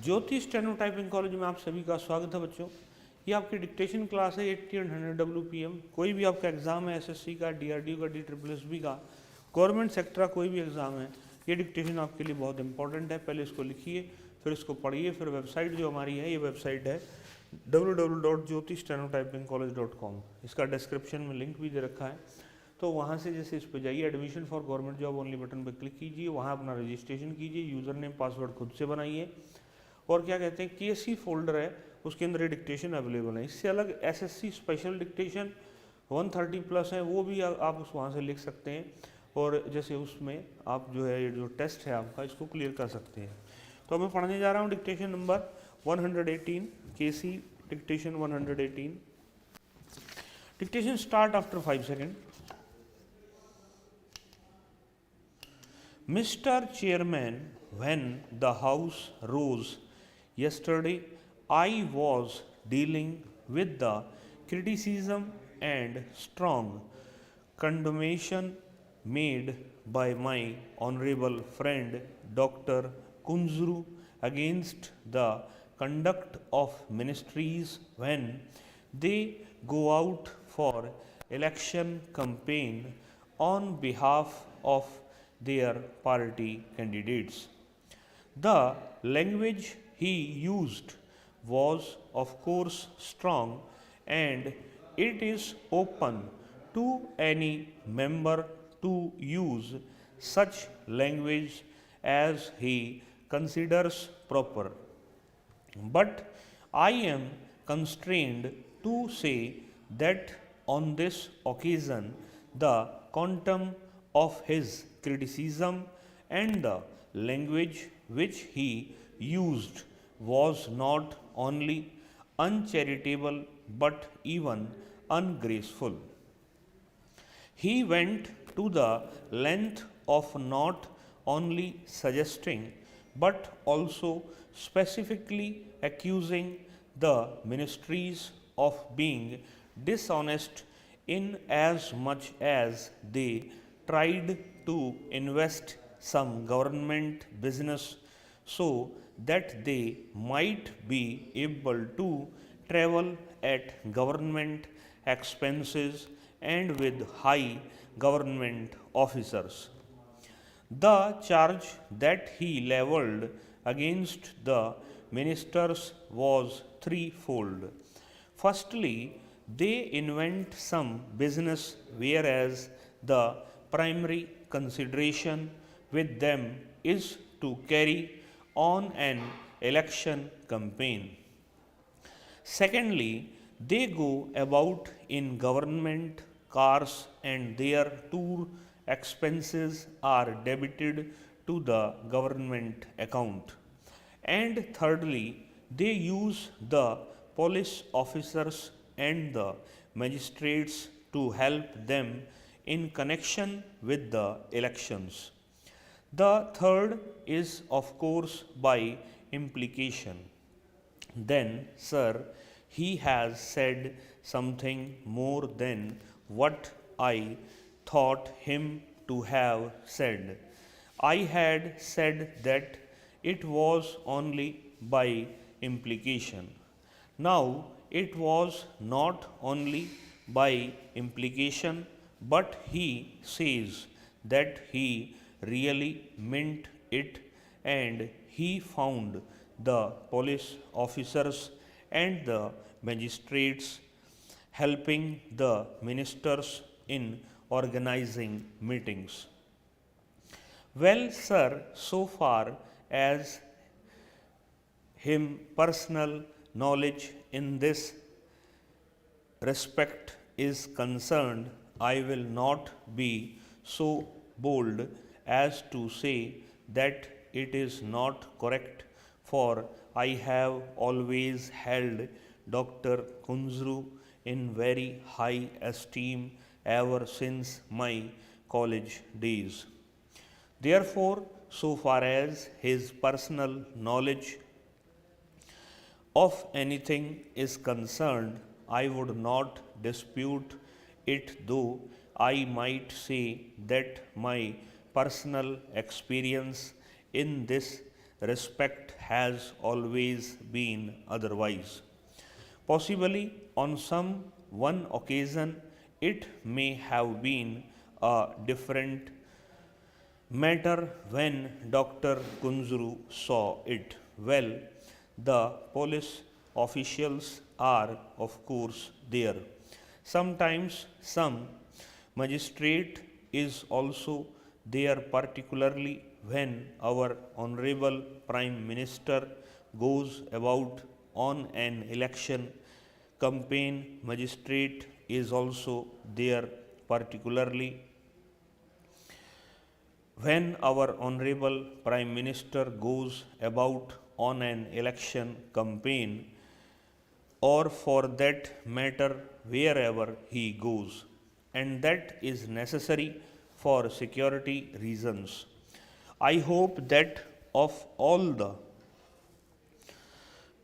ज्योति steno typing college में आप सभी का स्वागत है बच्चों। ये आपकी डिक्टेशन क्लास है 80 और 100 WPM। कोई भी आपका एग्जाम है SSC का, DRDO का, DSSB का, गवर्नमेंट सेक्टर का कोई भी एग्जाम है, ये डिक्टेशन आपके लिए बहुत इंपॉर्टेंट है। पहले इसको लिखिए, फिर इसको पढ़िए, फिर वेबसाइट जो हमारी है, ये वेबसाइट है www.jyotistenottypingcollege.com। इसका डिस्क्रिप्शन में लिंक भी दे रखा है, तो वहाँ से जैसे इस पर जाइए, admission for government job only button पर क्लिक कीजिए, वहाँ अपना रजिस्ट्रेशन कीजिए, यूज़र नेम पासवर्ड खुद से बनाइए, और क्या कहते हैं KC फोल्डर है उसके अंदर ये डिक्टेशन अवेलेबल है। इससे अलग SSC स्पेशल डिक्टेशन 130+ है, वो भी आप उस वहाँ से लिख सकते हैं, और जैसे उसमें आप जो है ये जो टेस्ट है आपका, इसको क्लियर कर सकते हैं। तो मैं पढ़ने जा रहा हूँ dictation number 118, KC dictation 118। Dictation start after 5 second. Mr. Chairman, when the House rose yesterday, I was dealing with the criticism and strong condemnation made by my honorable friend Dr. Kunzru against the conduct of ministries when they go out for election campaign on behalf of their party candidates. The language he used was of course strong, and it is open to any member to use such language as he considers proper. But I am constrained to say that on this occasion the quantum of his criticism and the language which he used was not only uncharitable but even ungraceful. He went to the length of not only suggesting but also specifically accusing the ministries of being dishonest in as much as they tried to invest some government business so that they might be able to travel at government expenses and with high government officers. The charge that he levelled against the ministers was threefold. Firstly, they invent some business whereas the primary consideration with them is to carry on an election campaign. Secondly, they go about in government cars and their tour expenses are debited to the government account. And thirdly, they use the police officers and the magistrates to help them in connection with the elections. The third is of course by implication. Then, sir, he has said something more than what I thought him to have said. I had said that it was only by implication. Now, it was not only by implication, but he says that he really meant it, and he found the police officers and the magistrates helping the ministers in organizing meetings. Well, sir, so far as him personal knowledge in this respect is concerned, I will not be so bold as to say that it is not correct, for I have always held Dr. Kunzru in very high esteem ever since my college days. Therefore, so far as his personal knowledge of anything is concerned, I would not dispute it, though I might say that my personal experience in this respect has always been otherwise. Possibly on some one occasion it may have been a different matter when Dr. Kunzuru saw it. Well, the police officials are, of course, there. Sometimes some magistrate is also there, particularly when our Honorable Prime Minister goes about on an election campaign. Magistrate is also there, particularly when our Honorable Prime Minister goes about on an election campaign, or for that matter wherever he goes, and that is necessary for security reasons. I hope that of all the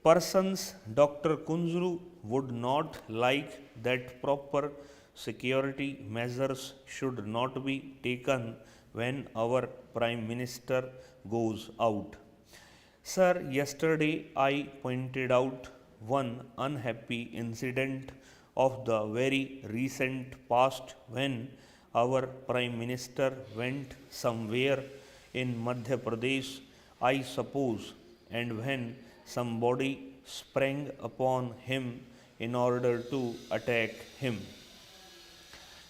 persons, Dr. Kunzru would not like that proper security measures should not be taken when our Prime Minister goes out. Sir, yesterday I pointed out one unhappy incident of the very recent past when our Prime Minister went somewhere in Madhya Pradesh, I suppose, and when somebody sprang upon him in order to attack him.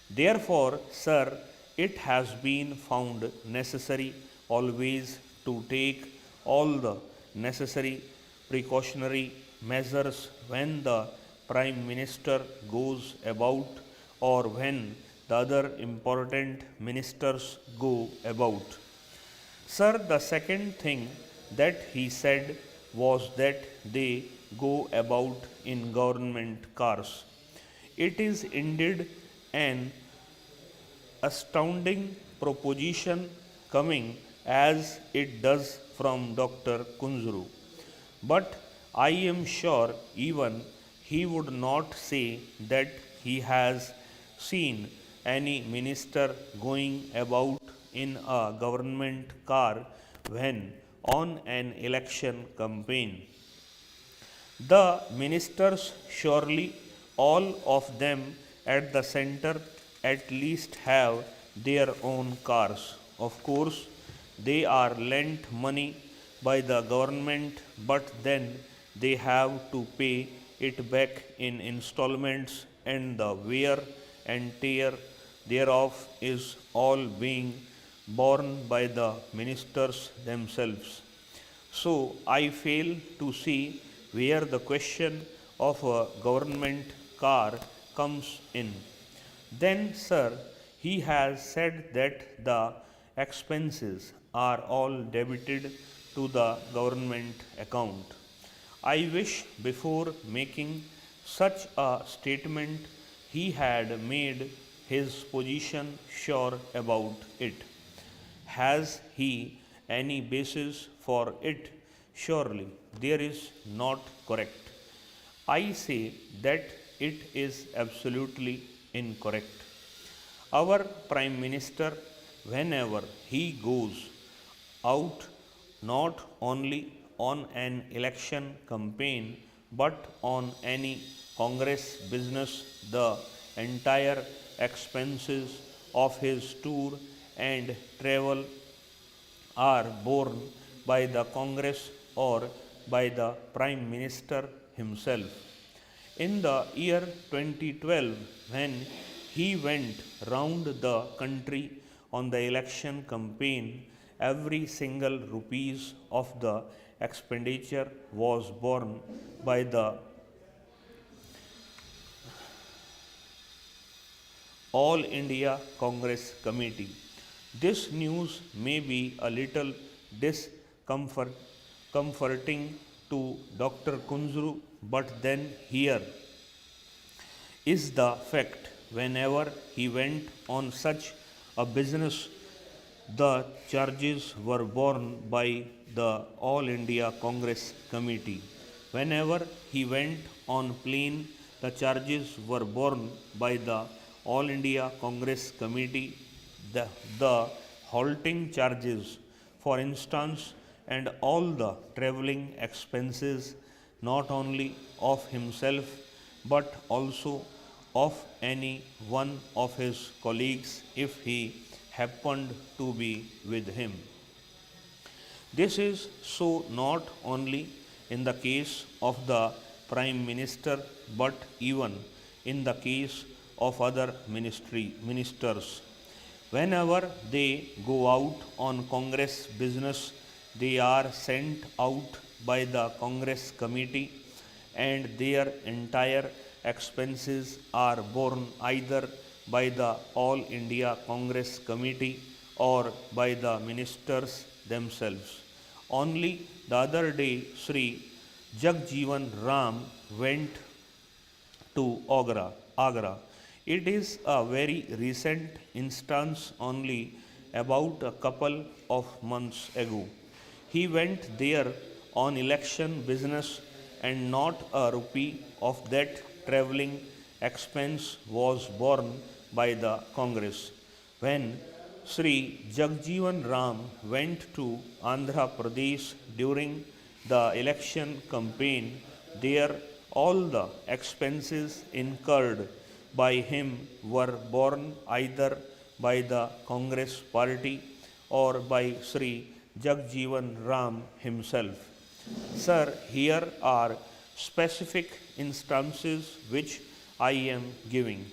Therefore, sir, it has been found necessary always to take all the necessary precautionary measures when the Prime Minister goes about or when the other important ministers go about. Sir, the second thing that he said was that they go about in government cars. It is indeed an astounding proposition coming as it does from Dr. Kunzuru. But I am sure even he would not say that he has seen any minister going about in a government car when on an election campaign. The ministers, surely all of them at the center, at least have their own cars. Of course, they are lent money by the government, but then they have to pay it back in installments, and the wear and tear thereof is all being borne by the ministers themselves. So I fail to see where the question of a government car comes in. Then, sir, he has said that the expenses are all debited to the government account. I wish before making such a statement he had made his position sure about it. Has he any basis for it? Surely there is not correct. I say that it is absolutely incorrect. Our Prime Minister, whenever he goes out, not only on an election campaign but on any Congress business, the entire expenses of his tour and travel are borne by the Congress or by the Prime Minister himself. In the year 2012, when he went round the country on the election campaign, every single rupees of the expenditure was borne by the All India Congress Committee. This news may be a little discomforting to Dr. Kunzru, but then here is the fact. Whenever he went on such a business, the charges were borne by the All India Congress Committee. Whenever he went on plane, the charges were borne by the All India Congress Committee. The halting charges, for instance, and all the travelling expenses not only of himself but also of any one of his colleagues if he happened to be with him. This is so not only in the case of the Prime Minister but even in the case of other ministers. Whenever they go out on Congress business, they are sent out by the Congress committee and their entire expenses are borne either by the All India Congress committee or by the ministers themselves. Only the other day, Sri Jagjeevan Ram went to Agra. It is a very recent instance, only about a couple of months ago. He went there on election business and not a rupee of that travelling expense was borne by the Congress. When Sri Jagjeevan Ram went to Andhra Pradesh during the election campaign, there all the expenses incurred by him were borne either by the Congress party or by Sri Jagjeevan Ram himself. Sir, here are specific instances which I am giving.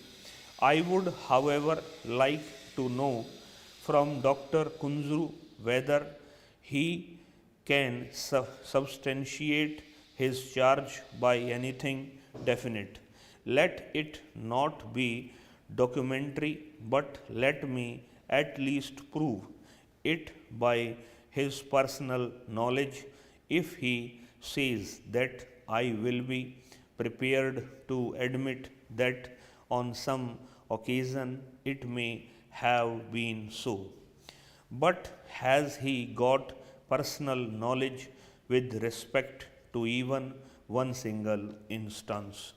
I would, however, like to know from Dr. Kunzru whether he can substantiate his charge by anything definite. Let it not be documentary, but let me at least prove it by his personal knowledge. If he says that, I will be prepared to admit that on some occasion it may have been so. But has he got personal knowledge with respect to even one single instance?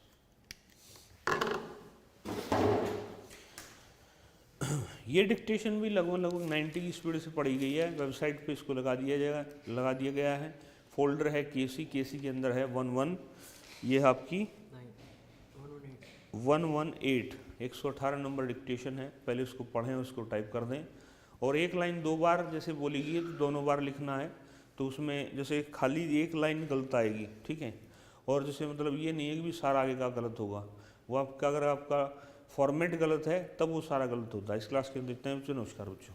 ये dictation भी लगभग 90 की speed से पढ़ी गई है। Website पे इसको लगा दिया गया है। फोल्डर है केसी के अंदर है 11, ये आपकी 118 118 नंबर डिक्टेशन है। पहले उसको पढ़ें, उसको टाइप कर दें और एक लाइन 2 बार जैसे बोली गई है तो दोनों बार लिखना है। तो उसमें जैसे खाली एक लाइन गलत आएगी, ठीक है, और जैसे मतलब ये नहीं है कि भी सारा आगे का गलत होगा। वो आपका अगर आपका फॉर्मेट गलत है तब वो सारा गलत होता है। इस क्लास के अंदर इतना ही। नमस्कार बच्चों।